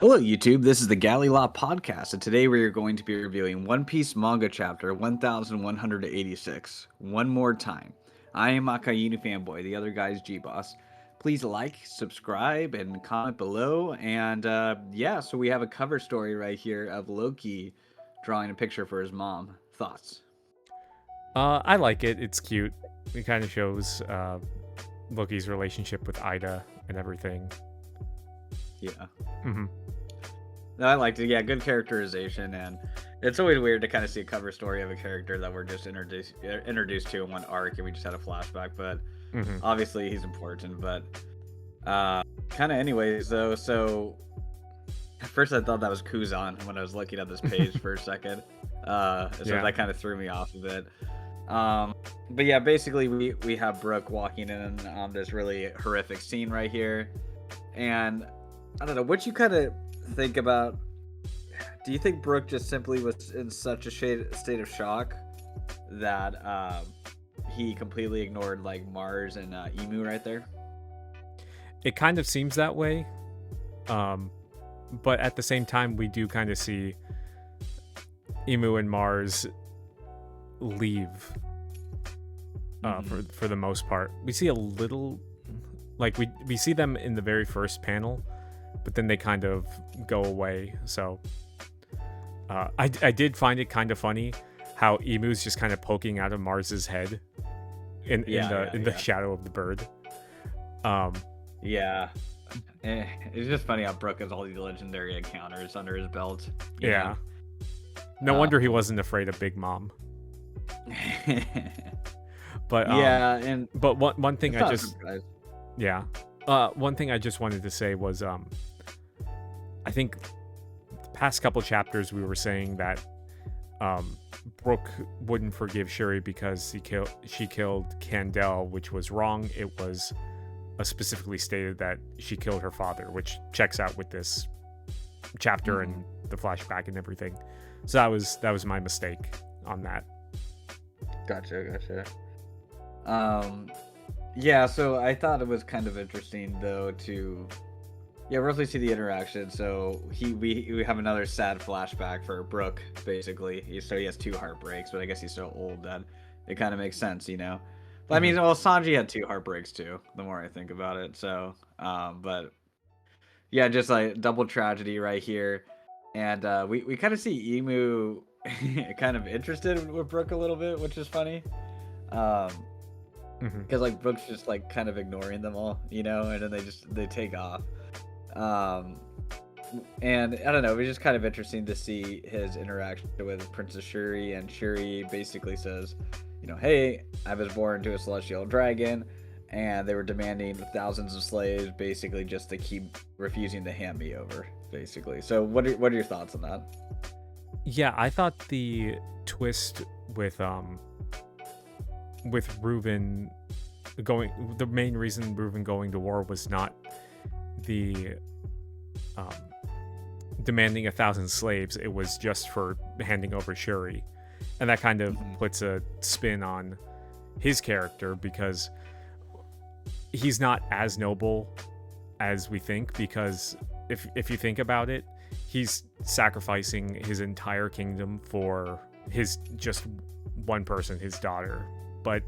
Hello, YouTube. This is the Galley La Podcast, and today we are going to be reviewing One Piece Manga Chapter 1186. One more time. I am Akainu Fanboy. The other guy is Geboss. Please like, subscribe, and comment below. And so we have a cover story right here of Loki drawing a picture for his mom. Thoughts? I like it. It's cute. It kind of shows Loki's relationship with Ida and everything. Yeah. Mm-hmm. No, I liked it. Yeah, good characterization, and it's always weird to kind of see a cover story of a character that we're just introduced to in one arc, and we just had a flashback. But obviously, he's important. But kind of, anyways, though. So at first, I thought that was Kuzan when I was looking at this page for a second. That kind of threw me off a bit. But yeah, basically, we have Brook walking in on this really horrific scene right here, and I don't know what you kind of think about. Do you think Brook just simply was in such a state of shock that he completely ignored like Mars and Emu right there? It kind of seems that way, but at the same time, we do kind of see Emu and Mars leave for the most part. We see a little, like we see them in the very first panel, but then they kind of go away. So I did find it kind of funny how Emu's just kind of poking out of Mars's head in the shadow of the bird. It's just funny how Brook has all these legendary encounters under his belt. Yeah. No wonder he wasn't afraid of Big Mom. But but one thing I just one thing I just wanted to say was I think the past couple chapters we were saying that Brook wouldn't forgive Shuri because she killed Candel, which was wrong. It was specifically stated that she killed her father, which checks out with this chapter and the flashback and everything. So that was my mistake on that. Gotcha. So I thought it was kind of interesting though to roughly see the interaction. So we have another sad flashback for Brook, basically. So he has two heartbreaks, but I guess he's so old that it kind of makes sense, you know. But I mean, well, Sanji had two heartbreaks too, the more I think about it. So but yeah, just like double tragedy right here. And we kind of see Emu kind of interested with Brook a little bit, which is funny. Because like Brook's just like kind of ignoring them all, you know, and then they take off. And I don't know, it was just kind of interesting to see his interaction with Princess Shuri, and Shuri basically says, you know, hey, I was born to a celestial dragon, and they were demanding thousands of slaves basically just to keep refusing to hand me over, basically. So what are your thoughts on that? Yeah, I thought the twist with Reuben the main reason Reuben going to war was not the demanding 1,000 slaves. It was just for handing over Shuri, and that kind of puts a spin on his character because he's not as noble as we think. Because if you think about it, he's sacrificing his entire kingdom for his just one person, his daughter. But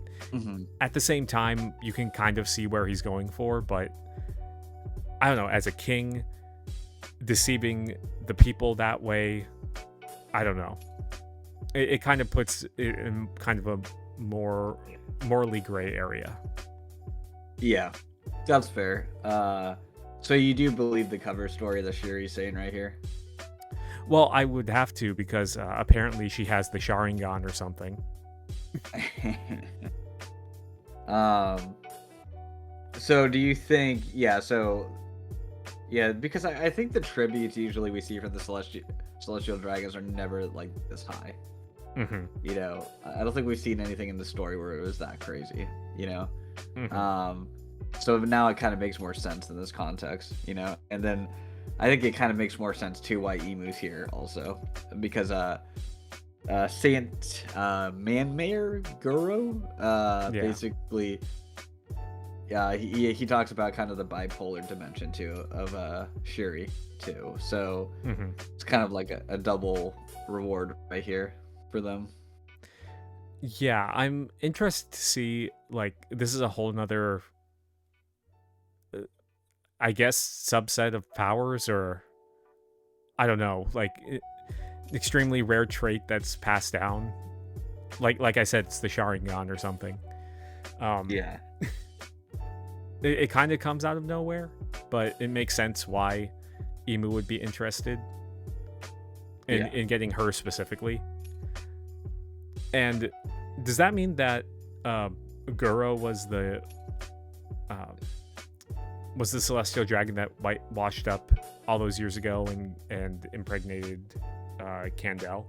at the same time, you can kind of see where he's going for. But I don't know, as a king, deceiving the people that way, I don't know. It kind of puts it in kind of a more morally gray area. Yeah, that's fair. So you do believe the cover story that Shuri's saying right here? Well, I would have to, because apparently she has the Sharingan or something. So do you think because I think the tributes usually we see from the celestial dragons are never like this high. You know, I don't think we've seen anything in the story where it was that crazy, you know. So now it kind of makes more sense in this context, you know. And then I think it kind of makes more sense too why Emu's here also, because Saint Manmayer Guru basically Yeah, he talks about kind of the bipolar dimension too of Shuri too. So it's kind of like a double reward right here for them. Yeah, I'm interested to see, like, this is a whole nother, I guess, subset of powers, or I don't know, like, extremely rare trait that's passed down. Like I said, it's the Sharingan or something. Yeah. It kind of comes out of nowhere, but it makes sense why Emu would be interested in getting her specifically. And does that mean that Guro was the celestial dragon that washed up all those years ago and impregnated Kandel?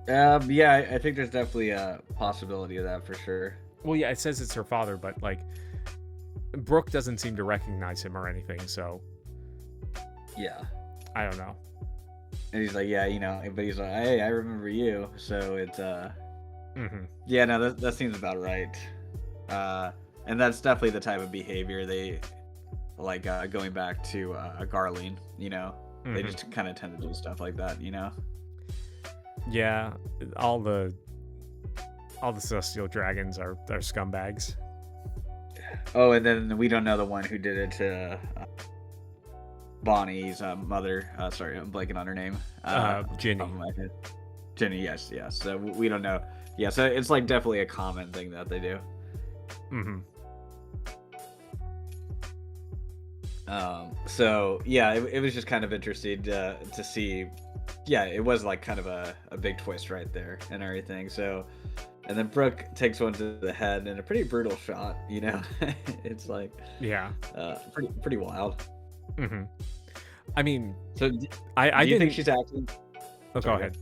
Yeah, I think there's definitely a possibility of that for sure. Well, yeah, it says it's her father, but like Brook doesn't seem to recognize him or anything, so yeah, I don't know. And he's like, yeah, but he's like, hey, I remember you. So it's yeah, no, that seems about right. And that's definitely the type of behavior they like. Going back to Garleen, they just kind of tend to do stuff like that, Yeah, all the celestial dragons are scumbags. Oh, and then we don't know the one who did it to Bonnie's mother. Sorry, I'm blanking on her name. Ginny. Ginny, yes. So we don't know. Yeah, so it's like definitely a common thing that they do. So yeah, it was just kind of interesting to see. Yeah, it was like kind of a big twist right there and everything. So, and then Brook takes one to the head in a pretty brutal shot. It's like pretty wild. I mean, so do you think she's acting? Oh, go ahead.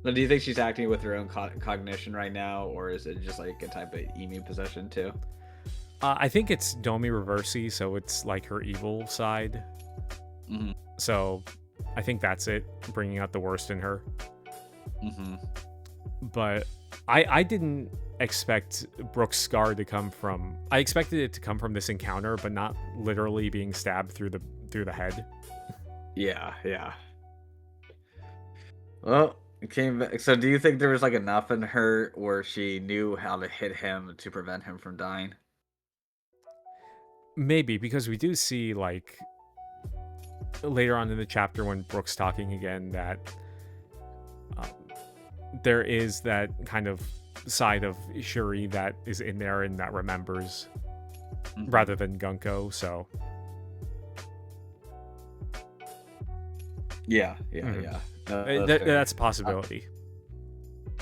But do you think she's acting with her own cognition right now, or is it just like a type of Emu possession too? I think it's Domi Reversi, so it's like her evil side. So I think that's it, bringing out the worst in her. But I didn't expect Brook's scar to come from. I expected it to come from this encounter, but not literally being stabbed through the head. Yeah. Well, it came back. So, do you think there was like enough in her where she knew how to hit him to prevent him from dying? Maybe, because we do see like later on in the chapter when Brook's talking again that there is that kind of side of Shuri that is in there and that remembers rather than Gunko. So yeah. That's a possibility.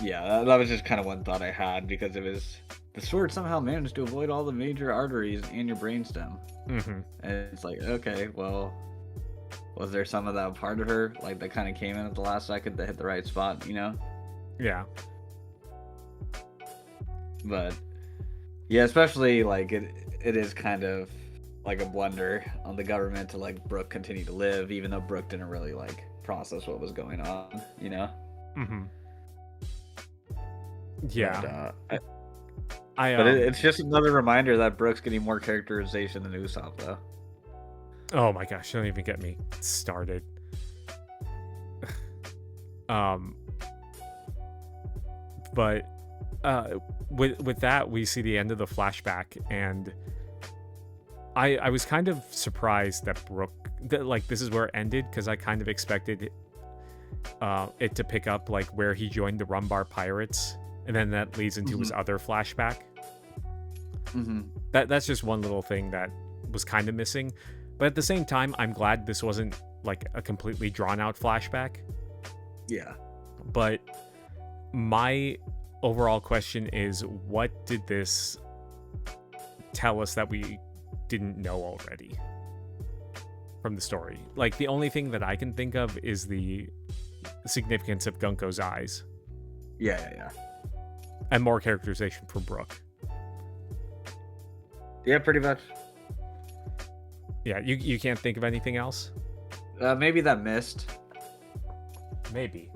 Yeah, that was just kind of one thought I had, because it was the sword somehow managed to avoid all the major arteries and your brainstem. And it's like, okay, well, was there some of that part of her like that kind of came in at the last second that hit the right spot, Yeah. But yeah, especially like it is kind of like a blunder on the government to like Brook continue to live, even though Brook didn't really like process what was going on, Yeah. But, it's just another reminder that Brook's getting more characterization than Usopp, though. Oh my gosh, don't even get me started. But with that, we see the end of the flashback, and I was kind of surprised that Brook, like, this is where it ended, because I kind of expected it to pick up like where he joined the Rumbar Pirates, and then that leads into his other flashback. That's just one little thing that was kind of missing. But at the same time, I'm glad this wasn't like a completely drawn out flashback. Yeah. But my overall question is, what did this tell us that we didn't know already from the story? Like, the only thing that I can think of is the significance of Gunko's eyes. Yeah. And more characterization for Brook. Yeah, pretty much. Yeah, you can't think of anything else? Maybe that mist. Maybe.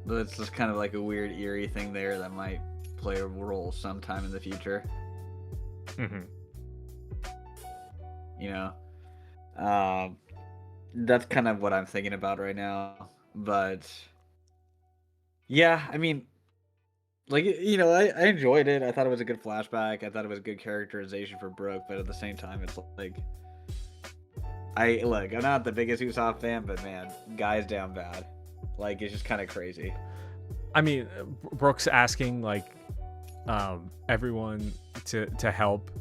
But it's just kind of like a weird, eerie thing there that might play a role sometime in the future. Mm-hmm. You know, that's kind of what I'm thinking about right now. But yeah, I mean, like, I enjoyed it. I thought it was a good flashback. I thought it was good characterization for Brook, but at the same time, it's like, I'm not the biggest Usopp fan, but man, guy's down bad. Like, it's just kind of crazy. I mean, Brook's asking like everyone to help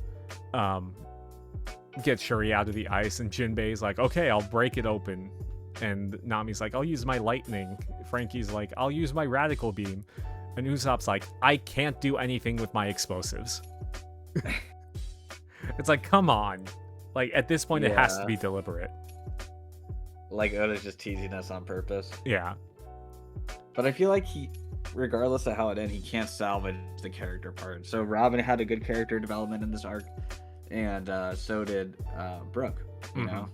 get Shuri out of the ice, and Jinbei's like, okay, I'll break it open, and Nami's like, I'll use my lightning. Frankie's like, I'll use my radical beam, and Usopp's like, I can't do anything with my explosives. It's like, come on. Like, at this point, it has to be deliberate. Like, Oda's just teasing us on purpose. Yeah. But I feel like regardless of how it ends, he can't salvage the character part. So Robin had a good character development in this arc, and so did Brook, you know?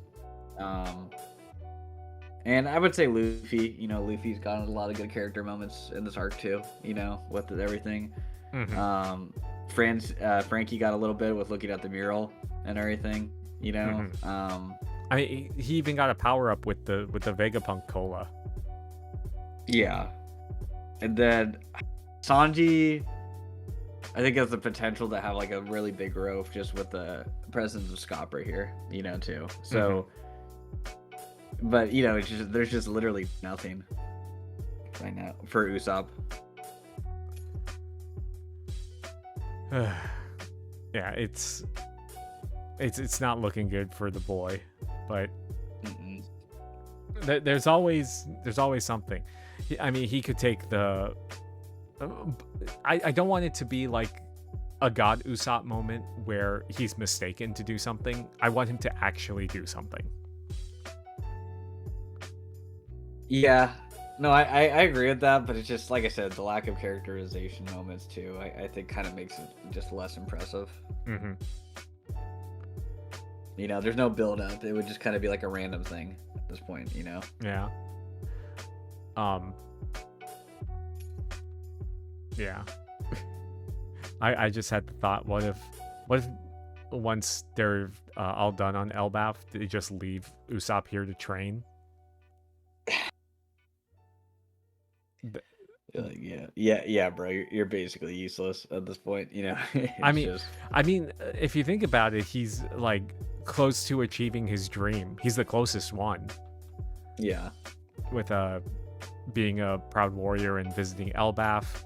And I would say Luffy, Luffy's gotten a lot of good character moments in this arc too, with everything. Frankie got a little bit with looking at the mural and everything, I mean, he even got a power up with the Vegapunk cola. Yeah. And then Sanji, I think has the potential to have like a really big growth just with the presence of Scop right here, too. So, but it's just, there's just literally nothing right now for Usopp. Yeah, it's not looking good for the boy, but there's always something. I mean, he could take the. I don't want it to be like a God Usopp moment where he's mistaken to do something. I want him to actually do something. Yeah, no, I agree with that, but it's just like I said, the lack of characterization moments too. I think kind of makes it just less impressive. There's no build up. It would just kind of be like a random thing at this point. Yeah. Yeah. I just had the thought, what if once they're all done on Elbaf, they just leave Usopp here to train? Yeah, bro. You're basically useless at this point. I mean, if you think about it, he's like close to achieving his dream. He's the closest one. Yeah. With being a proud warrior and visiting Elbaf,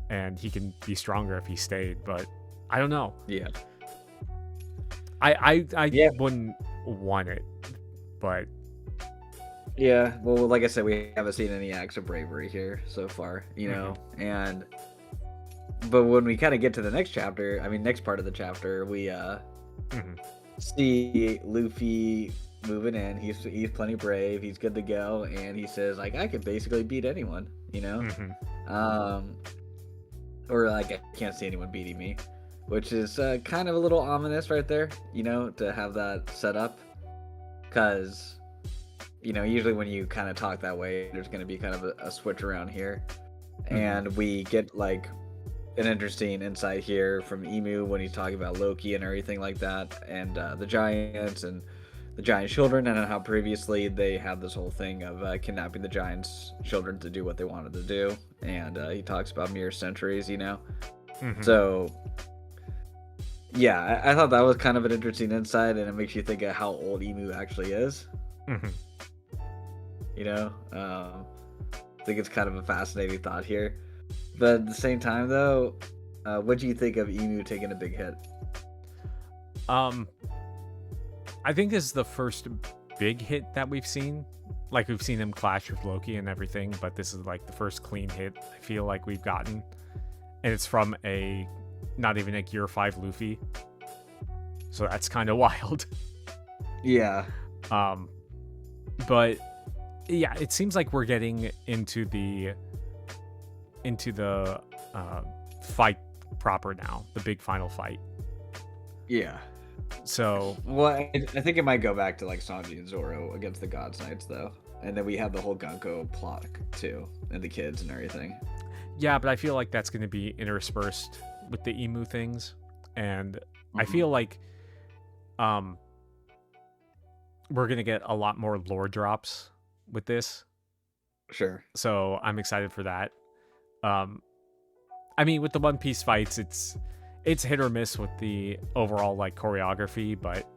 and he can be stronger if he stayed. But I don't know. Yeah. I wouldn't want it, but. Yeah, well, like I said, we haven't seen any acts of bravery here so far, but when we kind of get to the next chapter, next part of the chapter, we see Luffy moving in. He's plenty brave. He's good to go, and he says like, I could basically beat anyone, or like I can't see anyone beating me, which is kind of a little ominous right there, to have that set up, because. Usually when you kind of talk that way, there's going to be kind of a switch around here. And we get like an interesting insight here from Emu when he's talking about Loki and everything like that, and the giants and the giant children, and how previously they had this whole thing of kidnapping the giants' children to do what they wanted to do. And he talks about mere centuries, So, yeah, I thought that was kind of an interesting insight, and it makes you think of how old Emu actually is. I think it's kind of a fascinating thought here, but at the same time though, what do you think of Emu taking a big hit? I think this is the first big hit that we've seen. Like, we've seen him clash with Loki and everything, but this is like the first clean hit I feel like we've gotten, and it's from not even a Gear 5 Luffy, so that's kind of wild. Yeah. But yeah, it seems like we're getting into the fight proper now, the big final fight. Yeah. So, well, I think it might go back to like Sanji and Zoro against the God's Knights though, and then we have the whole Gunko plot too, and the kids and everything. Yeah, but I feel like that's going to be interspersed with the emu things, and I feel like we're going to get a lot more lore drops with this. Sure. So I'm excited for that. I mean, with the One Piece fights, it's hit or miss with the overall like choreography, but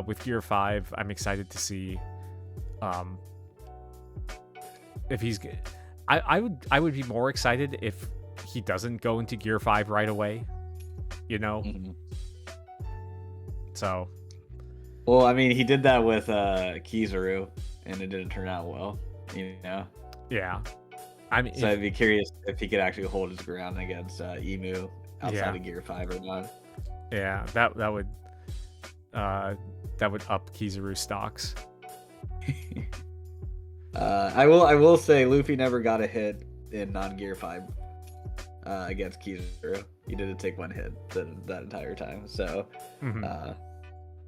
with Gear 5, I'm excited to see if he's. I would be more excited if he doesn't go into Gear 5 right away. You know. So. Well, I mean, he did that with Kizaru, and it didn't turn out well. You know. Yeah. I mean, so I'd be curious if he could actually hold his ground against Emu outside of Gear 5 or not. Yeah, that would up Kizaru's stocks. I will say Luffy never got a hit in non-Gear 5 against Kizaru. He didn't take one hit that entire time. So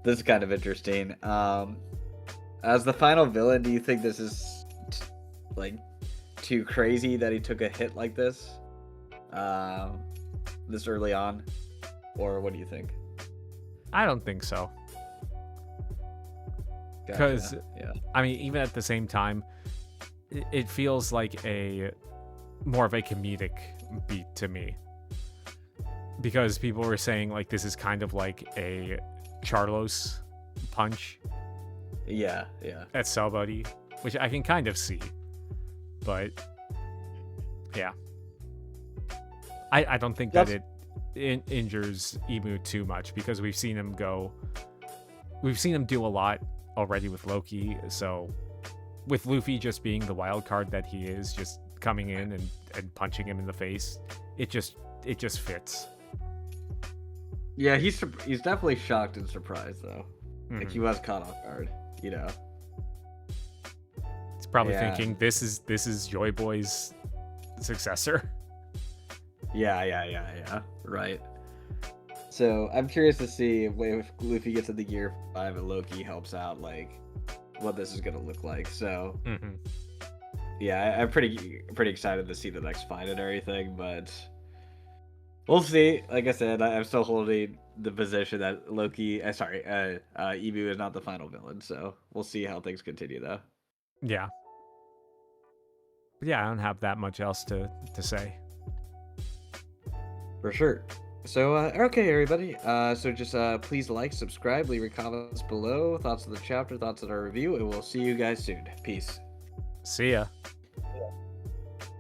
this is kind of interesting. As the final villain, do you think this is too crazy that he took a hit like this this early on, or what do you think? I don't think so. Because I mean, even at the same time, it feels like more of a comedic beat to me, because people were saying like this is kind of like a Charlos punch at somebody, which I can kind of see, but yeah, I don't think that it injures Emu too much, because we've seen him do a lot already with Loki. So with Luffy just being the wild card that he is, just coming in and punching him in the face, it just fits. Yeah, he's definitely shocked and surprised though. Like he was caught off guard, you know. He's probably thinking this is Joy Boy's successor. Yeah. Right. So I'm curious to see if Luffy gets into Gear 5 and Loki helps out, like what this is gonna look like. So yeah, I'm pretty excited to see the next fight and everything, but we'll see. Like I said, I'm still holding the position that Emu is not the final villain. So we'll see how things continue, though. Yeah. Yeah, I don't have that much else to say. For sure. So, okay, everybody. So just please like, subscribe, leave your comments below, thoughts of the chapter, thoughts of our review, and we'll see you guys soon. Peace. See ya.